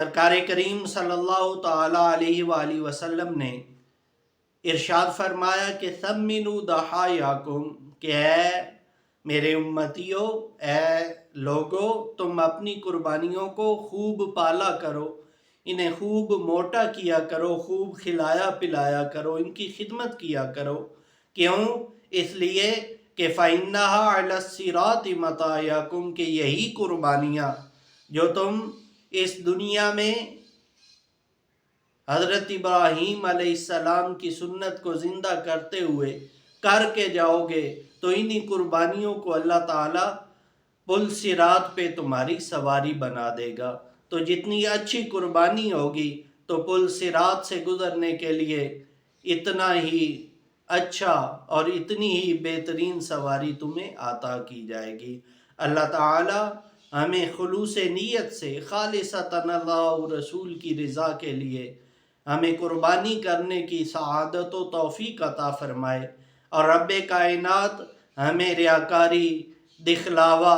سرکار کریم صلی اللہ تعالیٰ علیہ وآلہ وسلم نے ارشاد فرمایا کہ ثمنوا ضحایاکم، کہ اے میرے امتیوں، اے لوگو، تم اپنی قربانیوں کو خوب پالا کرو، انہیں خوب موٹا کیا کرو، خوب کھلایا پلایا کرو، ان کی خدمت کیا کرو۔ کیوں؟ اس لیے کہ فَإِنَّهَا عَلَى الصِّرَاطِ مَطَايَاكُمْ، کہ یہی قربانیاں جو تم اس دنیا میں حضرت ابراہیم علیہ السلام کی سنت کو زندہ کرتے ہوئے کر کے جاؤ گے، تو انہی قربانیوں کو اللہ تعالیٰ پل صراط پہ تمہاری سواری بنا دے گا۔ تو جتنی اچھی قربانی ہوگی تو پل صراط سے گزرنے کے لیے اتنا ہی اچھا اور اتنی ہی بہترین سواری تمہیں عطا کی جائے گی۔ اللہ تعالیٰ ہمیں خلوص نیت سے خالصتاً اللہ اور رسول کی رضا کے لیے ہمیں قربانی کرنے کی سعادت و توفیق عطا فرمائے، اور رب کائنات ہمیں ریاکاری، دکھلاوا